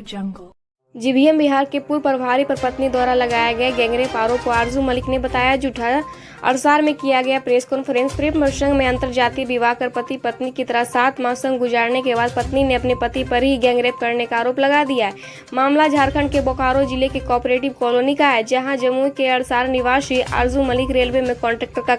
GBM Bihar के पूर्व प्रभारी पर पत्नी द्वारा लगाया गया गैंगरेप आरोप को आरजू मलिक ने बताया झूठा। अरसार में किया गया प्रेस कॉन्फ्रेंस। प्रेम प्रसंग में अंतरजातीय विवाह कर पति पत्नी की तरह 7 माह संग गुजारने के बाद पत्नी ने अपने पति पर ही गैंगरेप करने का आरोप लगा दिया है। मामला झारखंड के बोकारो जिले के कोऑपरेटिव कॉलोनी का है, जहां जमुई के अरसार निवासी आरजू मलिक रेलवे में कॉन्ट्रैक्टर का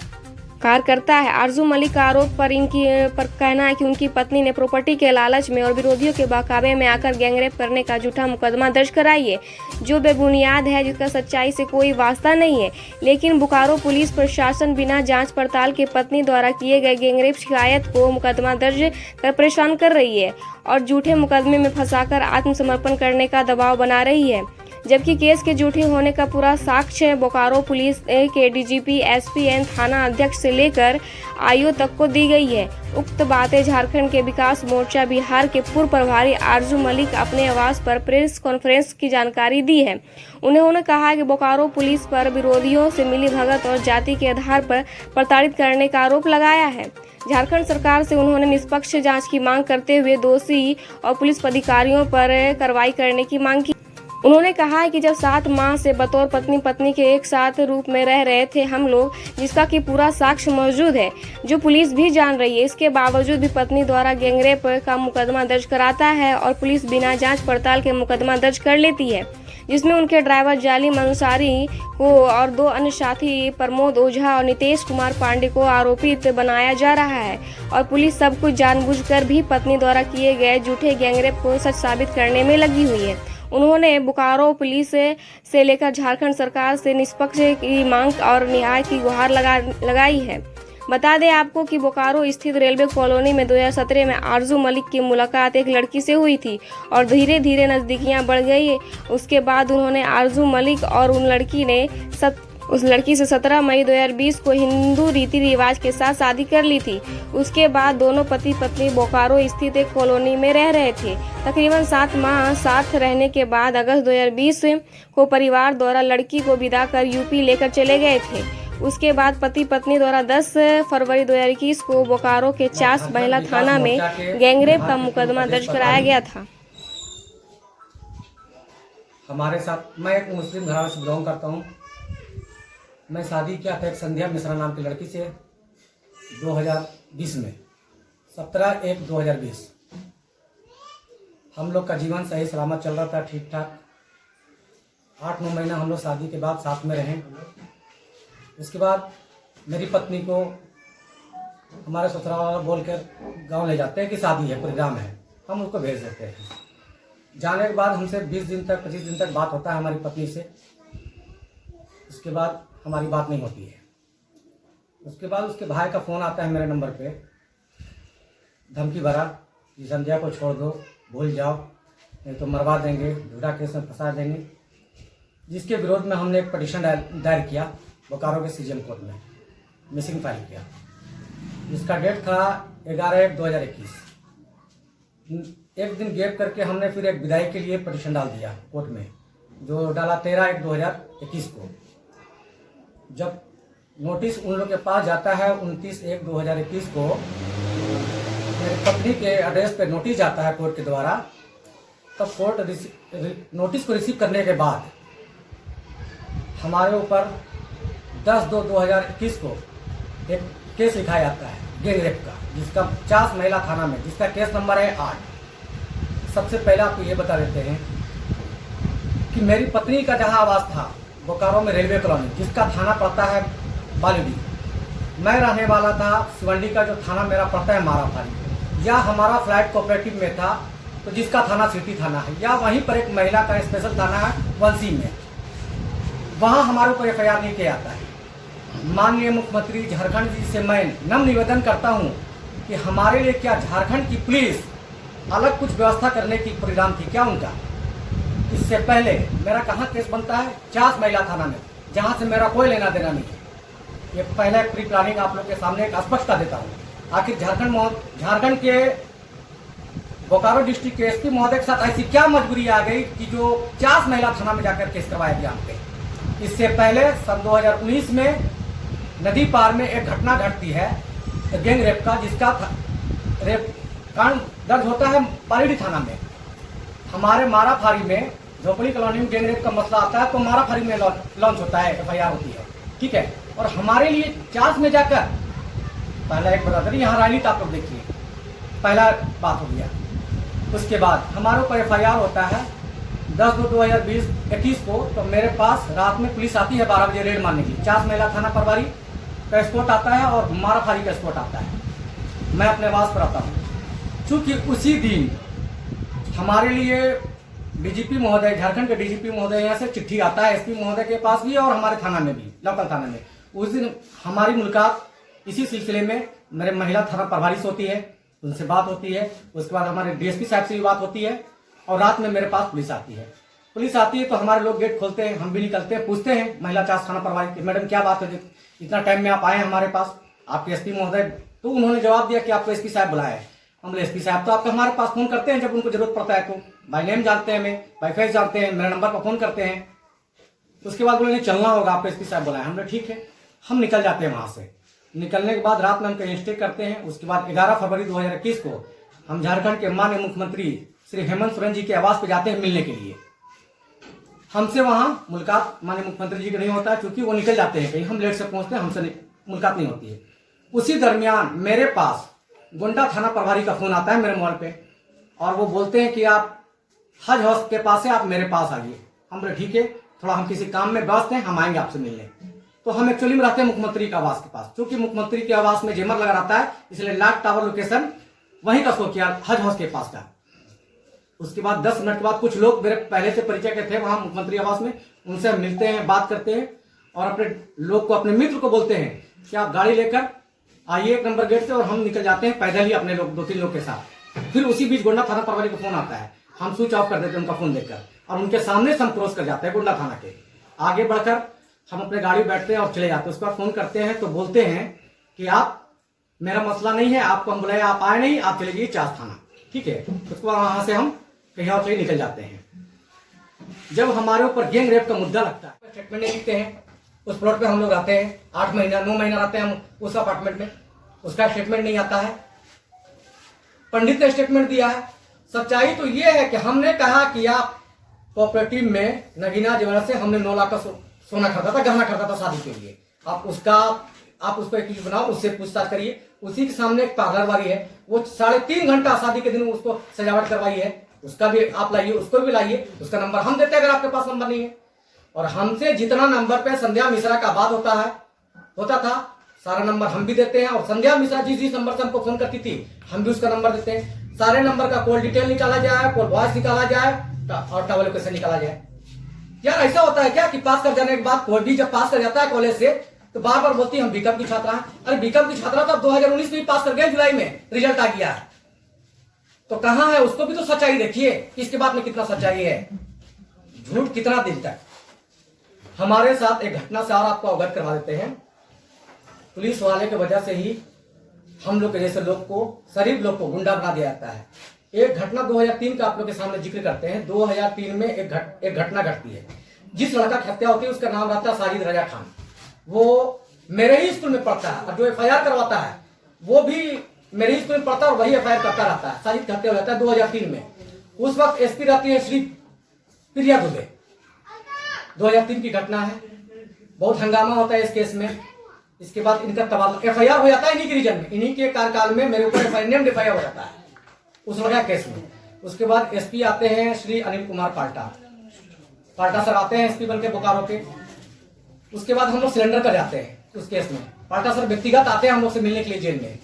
कार्य करता है। आरजू मलिक का आरोप पर कहना है कि उनकी पत्नी ने प्रॉपर्टी के लालच में और विरोधियों के बहकावे में आकर गैंगरेप करने का झूठा मुकदमा दर्ज कराई है, जो बेबुनियाद है, जिसका सच्चाई से कोई वास्ता नहीं है। लेकिन बोकारो पुलिस प्रशासन बिना जांच पड़ताल के पत्नी द्वारा किए गए गैंगरेप शिकायत को मुकदमा दर्ज कर परेशान कर रही है और झूठे मुकदमे में फंसाकर आत्मसमर्पण करने का दबाव बना रही है, जबकि केस के झूठे होने का पूरा साक्ष्य बोकारो पुलिस के डीजीपी, एसपीएन, थाना अध्यक्ष से लेकर आईओ तक को दी गई है। उक्त बातें झारखंड के विकास मोर्चा बिहार के पूर्व प्रभारी आरजू मलिक अपने आवास पर प्रेस कॉन्फ्रेंस की जानकारी दी है। उन्होंने कहा कि बोकारो पुलिस पर विरोधियों से मिलीभगत और जाति के आधार पर प्रताड़ित करने का आरोप लगाया है। झारखंड सरकार से उन्होंने निष्पक्ष जांच की मांग करते हुए दोषी और पुलिस अधिकारियों पर कार्रवाई करने की मांग की। उन्होंने कहा है कि जब 7 माह से बतौर पत्नी के एक साथ रूप में रह रहे थे हम लोग, जिसका कि पूरा साक्ष्य मौजूद है, जो पुलिस भी जान रही है। इसके बावजूद भी पत्नी द्वारा गैंगरेप का मुकदमा दर्ज कराता है और पुलिस बिना जांच पड़ताल के मुकदमा दर्ज कर लेती है, जिसमें उनके ड्राइवर जालिम अंसारी को और 2 अन्य साथी प्रमोद ओझा और नितेश कुमार पांडे को आरोपित बनाया जा रहा है। और पुलिस सब कुछ जानबूझकर भी पत्नी द्वारा किए गए झूठे गैंगरेप को सच साबित करने में लगी हुई है। उन्होंने बोकारो पुलिस से लेकर झारखंड सरकार से निष्पक्ष की मांग और न्याय की गुहार लगाई है। बता दें आपको कि बोकारो स्थित रेलवे कॉलोनी में 2017 में आरजू मलिक की मुलाकात एक लड़की से हुई थी और धीरे धीरे नज़दीकियां बढ़ गई। उसके बाद उन्होंने आरजू मलिक और उस लड़की से 17 मई 2020 को हिंदू रीति रिवाज के साथ शादी कर ली थी। उसके बाद दोनों पति पत्नी बोकारो स्थित एक कॉलोनी में रह रहे थे। तकरीबन 7 माह साथ रहने के बाद अगस्त 2020 को परिवार द्वारा लड़की को विदा कर यूपी लेकर चले गए थे। उसके बाद पति पत्नी द्वारा 10 फरवरी 2021 को बोकारो के चास महिला थाना में गैंगरेप का मुकदमा दर्ज कराया गया था। हमारे साथ मैं एक मुस्लिम घराने से बिलोंग करता हूँ। मैं शादी किया था एक संध्या मिश्रा नाम की लड़की से 2020 में 17/1/2020। हम लोग का जीवन सही सलामत चल रहा था, ठीक ठाक। 8-9 महीना हम लोग शादी के बाद साथ में रहे। उसके बाद मेरी पत्नी को हमारे ससुराल वाला बोलकर गांव ले जाते हैं कि शादी है, प्रोग्राम है, हम उसको भेज देते हैं। जाने के बाद हमसे 20 दिन तक 25 दिन तक बात होता है हमारी पत्नी से। उसके बाद हमारी बात नहीं होती है। उसके बाद उसके भाई का फ़ोन आता है मेरे नंबर पे, धमकी भरा कि संध्या को छोड़ दो, भूल जाओ, नहीं तो मरवा देंगे, झूठा केस में फंसा देंगे। जिसके विरोध में हमने एक पटिशन दायर किया बोकारो के सीजीएम कोर्ट में, मिसिंग फाइल किया। जिसका डेट था 11/1/2021। एक दिन गैप करके हमने फिर एक विदाई के लिए पटिशन डाल दिया कोर्ट में, जो डाला 13/1/2021 को। जब नोटिस उन लोग के पास जाता है 29/1/2021 को, मेरी पत्नी के एड्रेस पे नोटिस जाता है कोर्ट के द्वारा। तब कोर्ट नोटिस को रिसीव करने के बाद हमारे ऊपर 10/2/2021 को एक केस लिखा जाता है गैंगरेप का, जिसका चास महिला थाना में, जिसका केस नंबर है 8। सबसे पहले आपको ये बता देते हैं कि मेरी पत्नी का जहां आवास था बोकारो में रेलवे कॉलोनी, जिसका थाना पड़ता है बालूडी, मैं रहने वाला था सिवंडी का, जो थाना मेरा पड़ता है माराफाली, या हमारा फ्लैट कोऑपरेटिव में था तो जिसका थाना सिटी थाना है, या वहीं पर एक महिला का स्पेशल थाना है वंशी में, वहाँ हमारे ऊपर FIR नहीं किया जाता है। माननीय मुख्यमंत्री झारखंड जी से मैं नम्र निवेदन करता हूँ कि हमारे लिए क्या झारखंड की पुलिस अलग कुछ व्यवस्था करने की प्रोग्राम थी क्या उनका? इससे पहले मेरा कहाँ केस बनता है? चास महिला थाना में, जहाँ से मेरा कोई लेना देना नहीं है। ये पहले प्री प्लानिंग आप लोग के सामने एक स्पष्टता देता हूँ। आखिर झारखंड के बोकारो डिस्ट्रिक्ट के एसपी महोदय के साथ ऐसी क्या मजबूरी आ गई कि जो चास महिला थाना में जाकर केस करवाया गया हम पे? इससे पहले सन 2019 में नदी पार में एक घटना घटती है गैंग रेप का, जिसका रेप कांड दर्ज होता है पालीडी थाना में। हमारे माराफारी में झोपड़ी कॉलोनी में गैंग रेप का मसला आता है तो माराफारी में लॉन्च होता है, FIR होती है, ठीक है। और हमारे लिए चास में जाकर पहला एक बता दें, यहाँ राजनीति आप लोग देखिए, पहला बात हो गया। उसके बाद हमारे ऊपर FIR होता है 10/2/2021 को। तो मेरे पास रात में पुलिस आती है 12 बजे रेड मारने के लिए। चास महिला थाना प्रभारी का स्कॉट आता है और माराफारी का स्कॉट आता है। मैं अपने आवास पर आता हूँ। चूँकि उसी दिन हमारे लिए DGP महोदय, झारखंड के DGP महोदय यहाँ से चिट्ठी आता है SP महोदय के पास भी और हमारे थाना में भी, लोकल थाना में। उस दिन हमारी मुलाकात इसी सिलसिले में मेरे महिला थाना प्रभारी से होती है, उनसे बात होती है। उसके बाद हमारे DSP साहब से भी बात होती है और रात में मेरे पास पुलिस आती है। पुलिस आती है तो हमारे लोग गेट खोलते हैं, हम भी निकलते हैं, पूछते हैं महिला चास थाना प्रभारी की, मैडम क्या बात है, इतना टाइम में आप आए हैं हमारे पास, आपके SP महोदय। तो उन्होंने जवाब दिया कि आपको SP साहब बुलाया है। हम SP साहब तो आपके हमारे पास फोन करते हैं जब उनको जरूरत पड़ता है, तो बाई नेम जानते हैं, हमें बाई फेस जानते हैं, मेरे नंबर पर फोन करते हैं। उसके बाद बोले नहीं चलना होगा, आपको SP साहब बुलाया। हमने ठीक है, हम निकल जाते हैं वहां से। निकलने के बाद रात में हम कहीं स्टे करते हैं। उसके बाद 11 फरवरी 2021 को हम झारखंड के माननीय मुख्यमंत्री श्री हेमंत सोरेन जी के आवास पर जाते हैं मिलने के लिए। हमसे वहां मुलाकात माननीय मुख्यमंत्री जी का नहीं होता है, क्योंकि वो निकल जाते हैं कहीं, हम लेट से पहुंचते हैं, हमसे मुलाकात नहीं होती है। उसी दरमियान मेरे पास गोंडा थाना प्रभारी का फोन आता है मेरे मोबाइल पे और वो बोलते हैं कि आप हज हाउस के पास है, आप मेरे पास आइए। हम बोले ठीक है, थोड़ा हम किसी काम में व्यस्त हैं, हम आएंगे आपसे मिलने। तो हम एक्चुअली में रहते हैं मुख्यमंत्री के आवास के पास, क्योंकि मुख्यमंत्री के आवास में जेमर लगा रहता है, इसलिए लाख टावर लोकेशन वहीं का शो किया, हज हाउस के पास का। उसके बाद 10 मिनट के बाद कुछ लोग मेरे पहले से परिचय के थे वहां मुख्यमंत्री आवास में, उनसे हम मिलते हैं, बात करते हैं और अपने लोग को, अपने मित्र को बोलते हैं कि आप गाड़ी लेकर आइए 1 नंबर गेट से, और हम निकल जाते हैं पैदल ही अपने लोग 2-3 लोग के साथ। फिर उसी बीच गोंडा थाना प्रभारी को फोन आता है, हम स्विच ऑफ कर देते हैं उनका फोन देखकर और उनके सामने से हम क्रॉस कर जाते हैं गोंडा थाना के। आगे बढ़कर हम अपने गाड़ी बैठते हैं और चले जाते हैं। उसके बाद फोन करते हैं तो बोलते हैं कि आप, मेरा मसला नहीं है, आपको हम बुलाए, आप आए नहीं, आप चले जाइए चास थाना, ठीक है। उसके बाद वहां से हम कहीं और कहीं निकल जाते हैं। जब हमारे ऊपर गैंग रेप का मुद्दा लगता है, स्टेटमेंट नहीं लिखते हैं। उस प्लॉट पे हम लोग रहते हैं 8 महीना 9 महीना रहते हैं हम उस अपार्टमेंट में, उसका स्टेटमेंट नहीं आता है। पंडित ने स्टेटमेंट दिया है। सच्चाई तो ये है कि हमने कहा कि आप कोऑपरेटिव में नगीना ज्वेलर्स से हमने 9 लाख का सोना खरीदा था, गहना खरीदा था शादी के लिए। आप उसको एक चीज बनाओ, उससे पूछताछ करिए। उसी के सामने एक पार्लर वाली है, वो 3.5 घंटा शादी के दिन उसको सजावट करवाई है, उसका भी आप लाइए, उसको भी लाइए, उसका नंबर हम देते हैं अगर आपके पास नंबर नहीं है। और हमसे जितना नंबर पे संध्या मिश्रा का बात होता था, सारा नंबर हम भी देते हैं। और संध्या मिश्रा जिस नंबर से हमको फोन करती थी, हम भी उसका नंबर देते हैं। सारे नंबर का कॉल डिटेल निकाला जाए, कॉल वॉइस निकाला जाए और टावर लोकेशन निकाला जाए। यार ऐसा होता है क्या कि पास कर जाने के बाद कोई भी जब पास कर जाता है कॉलेज से तो बार बार बोलती है हम बीकॉम की छात्रा हैं। अरे बीकॉम की छात्रा तो अब 2019 में ही पास कर गए, जुलाई में रिजल्ट आ गया है, तो कहां है? उसको भी तो सच्चाई देखिए, इसके बाद में कितना सच्चाई है, झूठ कितना दिन तक। हमारे साथ एक घटना से और आपको अवगत करवा देते हैं। पुलिस वाले की वजह से ही हम लोग के जैसे लोग को, शरीफ लोग को गुंडा बना दिया जाता है। एक घटना 2003 का आप लोग के सामने जिक्र करते हैं। 2003 में एक घटना घटती है। जिस लड़का की हत्या होती है उसका नाम रहता है साजिद रजा खान। वो मेरे ही स्कूल में पढ़ता है और जो FIR करवाता है वो भी मेरे ही स्कूल में पढ़ता है और वही FIR करता रहता है। साजिद की हत्या हो जाता है 2003 में। उस वक्त SP रहती है श्री प्रिया दुबे। 2003 की घटना है, बहुत हंगामा होता है इस केस में। इसके बाद इनका तबादला, FIR हो जाता है इन्हीं के रीजन में, इन्हीं के कार्यकाल में मेरे ऊपर FIR हो जाता है उस लड़का केस में। उसके बाद SP आते हैं श्री अनिल कुमार पाल्टा सर आते हैं SP बन के बोकारो के। उसके बाद हम लोग सिलेंडर कर जाते हैं उस केस में। पाल्टा सर व्यक्तिगत आते हैं हम लोग से मिलने के लिए जेल में,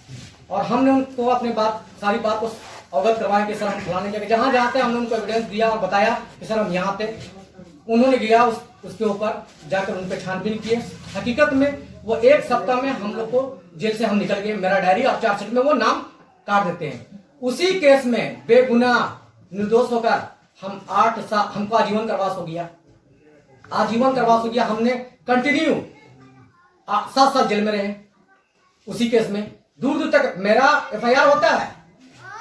और हमने उनको अपनी सारी बात को अवगत करवाया कि सर हम फलाने जगह जहां जाते हैं, हमने उनको एविडेंस दिया और बताया कि सर हम यहाँ थे। उन्होंने गया उसके ऊपर जाकर उन पर छानबीन किए। हकीकत में वो 1 सप्ताह में हम लोग को जेल से हम निकल गए। मेरा डायरी और चार्जशीट में वो नाम काट देते हैं। उसी केस में बेगुनाह निर्दोष होकर हम 8 साल, हमको आजीवन करवास हो गया। हमने कंटिन्यू 7 साल जेल में रहे उसी केस में। दूर दूर तक मेरा FIR होता है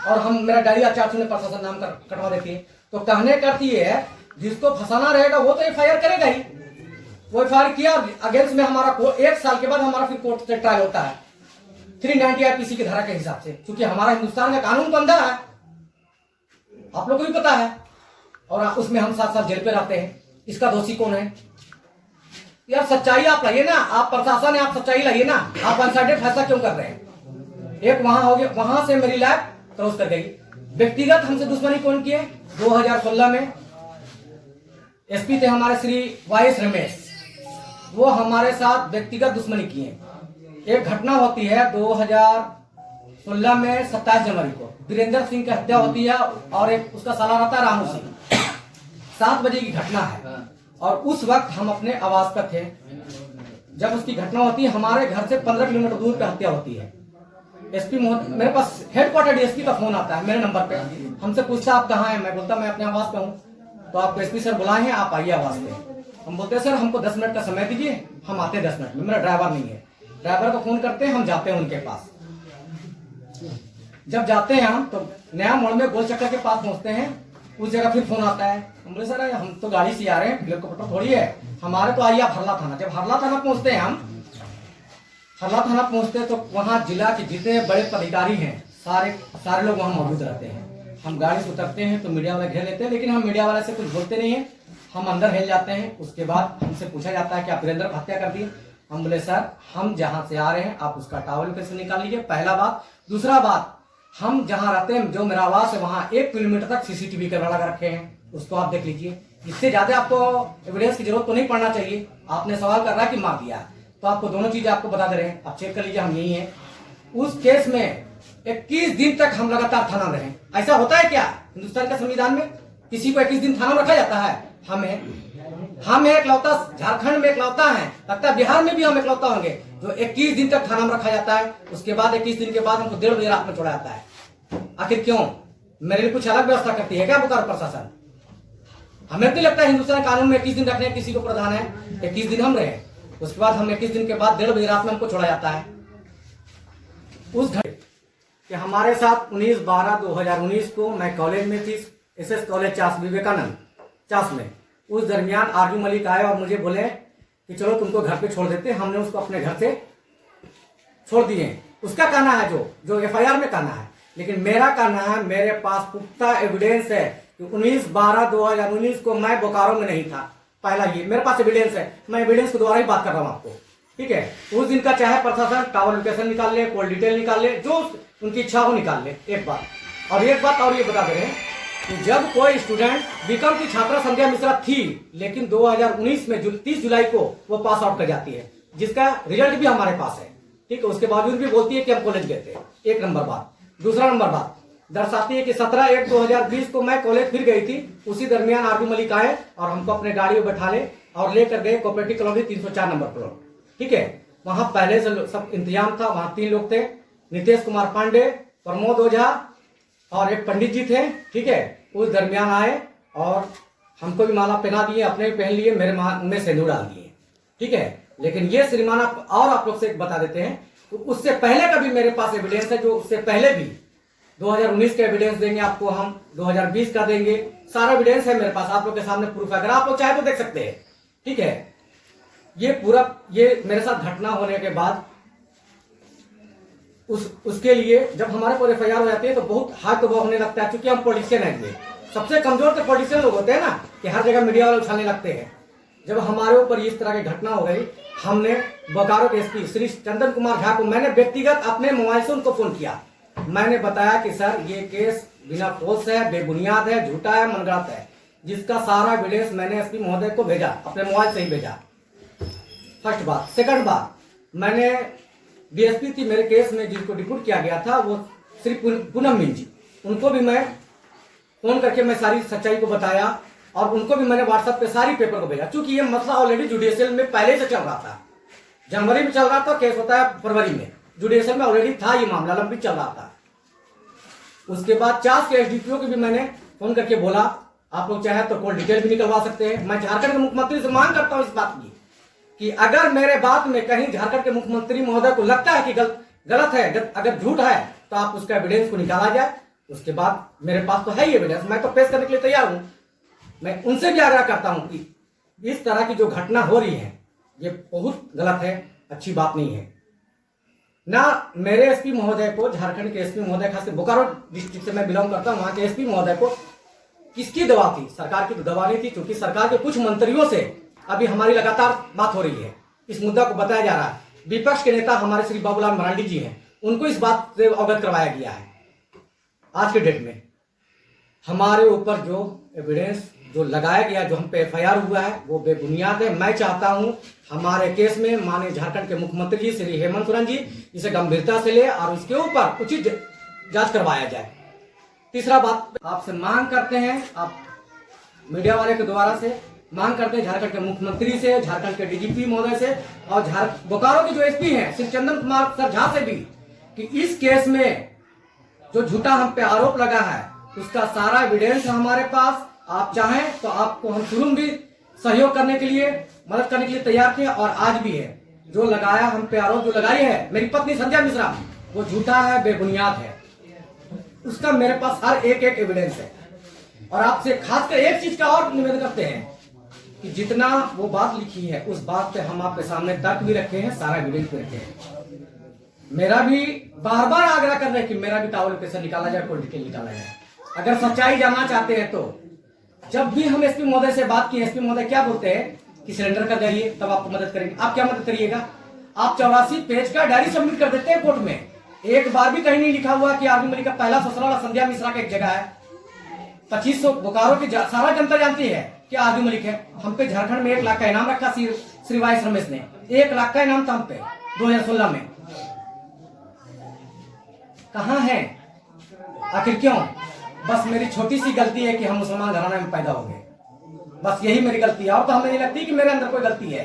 और मेरा डायरी और चार्जशीट में प्रशासन नाम कटवा देती है। तो कहने करती है जिसको फंसाना रहेगा वो तो FIR करेगा ही। वो FIR किया, अगेंस्ट में हमारा 1 साल के बाद हमारा फिर कोर्ट से ट्रायल होता है 390 IPC की धारा के हिसाब से, क्योंकि हमारा हिंदुस्तान का कानून तो अंधा है, आप लोगों को भी पता है। और उसमें हम 7 साल जेल पे रहते हैं। इसका दोषी कौन है? यार सच्चाई आप लाइए ना, आप प्रशासन है, आप सच्चाई लाइए ना। आप अनसाइडेड फैसला क्यों कर रहे हैं? एक वहां हो गया, वहां से मेरी लाइफ क्रॉस कर गई। व्यक्तिगत हमसे दुश्मनी कौन की है? 2016 में एसपी थे हमारे श्री वाइस रमेश, वो हमारे साथ व्यक्तिगत दुश्मनी किए। एक घटना होती है 2016 में 27 जनवरी को वीरेंद्र सिंह की हत्या होती है और एक उसका साला रहता है रामू सिंह। 7 बजे की घटना है और उस वक्त हम अपने आवास पर थे। जब उसकी घटना होती है, हमारे घर से 15 किलोमीटर दूर पे हत्या होती है। एसपी मेरे पास हेडक्वार्टर डीएसपी का फोन आता है मेरे नंबर पे, हमसे पूछता आप कहाँ हैं? मैं बोलता मैं अपने आवास पे हूँ। तो आपको एसपी सर बुलाए हैं, आप आइए आवास पे। हम बोलते हैं सर हमको 10 मिनट का समय दीजिए, हम आते हैं 10 मिनट में। मेरा ड्राइवर नहीं है, ड्राइवर को फोन करते हैं, हम जाते हैं उनके पास। जब जाते हैं हम तो नया मोड़ में गोल चक्कर के पास पहुंचते हैं, उस जगह फिर फोन आता है। हम बोले सर हम तो गाड़ी से आ रहे हैं, हेलीकॉप्टर थोड़ी है हमारे, तो आइए आप हरला थाना। जब हरला थाना पहुंचते हैं हम, हरला थाना पहुंचते तो वहाँ जिला के जितने बड़े पदाधिकारी हैं सारे लोग वहाँ मौजूद रहते हैं। हम गाड़ी से उतरते हैं तो मीडिया वाले घेर लेते हैं, लेकिन हम मीडिया वाले से कुछ बोलते नहीं है, हम अंदर हिल जाते हैं। उसके बाद हमसे पूछा जाता है कि आप वीरेंद्र को हत्या कर दिए? हम बोले सर हम जहाँ से आ रहे हैं आप उसका टावल कैसे निकाल लीजिए, पहला बात। दूसरा बात, हम जहाँ रहते हैं, जो मेरा आवास है, वहाँ 1 किलोमीटर तक सीसीटीवी कैमरा लगा रखे हैं, उसको आप देख लीजिए। इससे ज्यादा आपको एविडेंस की जरूरत तो नहीं पड़ना चाहिए। आपने सवाल कर रहा है कि मार दिया, तो आपको दोनों चीजें आपको बता दे रहे हैं, आप चेक कर लीजिए, हम यही हैं। उस केस में 21 दिन तक हम लगातार थाना में रहे। ऐसा होता है क्या हिंदुस्तान के संविधान में? किसी को 21 दिन थाना में रखा जाता है? हम एकलौता, झारखंड में एकलौता है, लगता है बिहार में भी हम एकलौता होंगे जो 21 दिन तक थाना में रखा जाता है। उसके बाद 21 दिन के बाद हमको 1:30 बजे रात में छोड़ा जाता है। आखिर क्यों? मेरे लिए कुछ अलग व्यवस्था करती है क्या बोकारो प्रशासन? हमें तो लगता है हिंदुस्तान कानून में 21 दिन रखने किसी को प्रधान है, 21 दिन हम रहे। उसके बाद हम 21 दिन के बाद 1:30 बजे रात में हमको छोड़ा जाता है। उस घटना कि हमारे साथ 19/12/2019 को मैं कॉलेज में थी, एसएस कॉलेज चास, विवेकानंद चास में। उस दरमियान आरजू मलिक आए और मुझे बोले कि चलो तुमको घर पे छोड़ देते। हमने उसको अपने घर से छोड़ दिए। उसका कहना है जो एफआईआर में कहना है, लेकिन मेरा कहना है मेरे पास पुख्ता एविडेंस है कि 19/12/2019 को मैं बोकारो में नहीं था। पहला ये मेरे पास एविडेंस है, मैं एविडेंस के द्वारा ही बात कर रहा हूँ आपको, ठीक है। उस दिन का चाहे प्रशासन टावर लोकेशन निकाल ले, कॉल डिटेल निकाल ले, जो उनकी इच्छा हो निकाल ले। एक बात और ये बता दे रहे हैं कि जब कोई स्टूडेंट बीकॉम की छात्रा संध्या मिश्रा थी, लेकिन 2019 में 30 जुलाई को वो पास आउट कर जाती है, जिसका रिजल्ट भी हमारे पास है, ठीक है। उसके बावजूद भी बोलती है कि हम कॉलेज गए थे। 1 नंबर बात। दूसरा नंबर बात दर्शाती है कि 17/1/2020 को मैं कॉलेज फिर गई थी। उसी दरमियान आरबी मलिक आए और हमको अपने गाड़ी में बैठा ले और लेकर गए कोऑपरेटिव कॉलोनी 304 नंबर प्लॉट, ठीक है। वहां पहले से सब इंतजाम था। वहां 3 लोग थे, नितेश कुमार पांडे, प्रमोद ओझा और एक पंडित जी थे, ठीक है। उस दरमियान आए और हमको भी माला पहना दिए, अपने भी पहन लिए, मेरे में सिंदूर डाल दिए, ठीक है। लेकिन ये श्रीमान आप लोग से बता देते हैं तो उससे पहले का भी मेरे पास एविडेंस है, जो उससे पहले भी 2019 का एविडेंस देंगे आपको, हम 2020 का देंगे, सारा एविडेंस है मेरे पास, आप लोग के सामने प्रूफ है, अगर आप लोग चाहे तो देख सकते हैं, ठीक है। ये मेरे साथ घटना होने के बाद उसके लिए जब हमारे पर एफआईआर हो जाती है तो बहुत हाथ दबाव होने लगता है, क्योंकि हम पॉलिटिशियन हैं। सबसे कमजोर तो पॉलिटिशियन लोग होते हैं ना, कि हर जगह मीडिया वाले उछालने लगते हैं। जब हमारे ऊपर इस तरह की घटना हो गई, हमने बोकारो के एसपी श्री चंदन कुमार झा को मैंने व्यक्तिगत अपने मोबाइल से उनको फोन किया। मैंने बताया कि सर ये केस बिना ठोस है, बेबुनियाद है, झूठा है, मनगढ़ंत है, जिसका सारा एविडेंस मैंने एसपी महोदय को भेजा, अपने मोबाइल से ही भेजा। फर्स्ट बात। सेकंड बात, मैंने डीएसपी थी मेरे केस में जिनको डिप्यूट किया गया था, वो श्री पूनम मीन जी, उनको भी मैं फोन करके मैं सारी सच्चाई को बताया और उनको भी मैंने व्हाट्सएप पे सारी पेपर को भेजा। चूंकि ये मसला ऑलरेडी जुडिशियल में पहले से चल रहा था, जनवरी में चल रहा था, केस होता है फरवरी में, जुडिशियल में ऑलरेडी था, ये मामला लंबित चल रहा था। उसके बाद चास के एसडीपीओ को भी मैंने फोन करके बोला, आप लोग चाहे तो कोई डिटेल भी निकलवा सकते हैं। मैं झारखंड के मुख्यमंत्री से मांग करता हूँ इस बात की कि अगर मेरे बात में कहीं झारखंड के मुख्यमंत्री महोदय को लगता है कि गलत है, अगर झूठ है, तो आप उसका एविडेंस को निकाला जाए। उसके बाद मेरे पास तो है ही एविडेंस, मैं तो पेश करने के लिए तैयार हूं। मैं उनसे भी आग्रह करता हूं कि इस तरह की जो घटना हो रही है ये बहुत गलत है, अच्छी बात नहीं है। ना मेरे एसपी महोदय को, झारखंड के एसपी महोदय, खासकर बोकारो डिस्ट्रिक्ट से मैं बिलोंग करता हूं, वहां के एसपी महोदय को किसकी दबाव थी? सरकार की तो दबाव नहीं थी, क्योंकि सरकार के कुछ मंत्रियों से अभी हमारी लगातार बात हो रही है, इस मुद्दा को बताया जा रहा है। विपक्ष के नेता हमारे श्री बाबूलाल मरांडी जी हैं, उनको इस बात से अवगत करवाया गया है। आज के डेट में हमारे ऊपर जो एविडेंस जो लगाया गया, जो हम पे FIR हुआ है, वो बेबुनियाद है। मैं चाहता हूं हमारे केस में माननीय झारखंड के मुख्यमंत्री जी श्री हेमंत सोरेन जी इसे गंभीरता से ले और इसके ऊपर उचित जांच करवाया जाए। तीसरा बात आपसे मांग करते हैं, आप मीडिया वाले के द्वारा से मांग करते हैं झारखंड के मुख्यमंत्री से, झारखंड के DGP महोदय से और बोकारो के जो SP हैं श्री चंदन कुमार सर झा से भी, कि इस केस में जो झूठा हम पे आरोप लगा है उसका सारा एविडेंस है हमारे पास। आप चाहें तो आपको हम शुरू में भी सहयोग करने के लिए, मदद करने के लिए तैयार थे और आज भी है। जो लगाया हम पे आरोप जो लगाई है मेरी पत्नी संध्या मिश्रा, वो झूठा है, बेबुनियाद है। उसका मेरे पास हर एक एविडेंस है। और आपसे खासकर एक चीज का और निवेदन करते हैं कि जितना वो बात लिखी है उस बात पे हम आपके सामने तर्क भी रखे हैं, सारा एविडेंस भी रखे हैं। मेरा भी बार बार आग्रह कर रहे हैं कि मेरा भी टावर लोकेशन निकाला जाए, कोई डिटेल निकाला जाए। अगर सच्चाई जानना चाहते हैं तो जब भी हम SP महोदय से बात की, SP महोदय क्या बोलते हैं कि सिलेंडर कर जाइए तब आपको मदद करेंगे। आप क्या मदद करिएगा? आप 84 पेज का डायरी सबमिट कर देते हैं कोर्ट में। एक बार भी कहीं नहीं लिखा हुआ कि आरबी मलिक का पहला ससुराल संध्या मिश्रा का एक जगह है। 2500 बोकारो की सारा जनता जानती है कि आरबी मलिक है। हम पे झारखंड में 1 लाख का इनाम रखा श्री वाई रमेश ने, 1 लाख का इनाम था हम पे 2016 में। कहां है आखिर? क्यों? बस मेरी छोटी सी गलती है कि हम मुसलमान घराना में पैदा हो गए, बस यही मेरी गलती है। और तो हमें नहीं लगती कि मेरे अंदर कोई गलती है।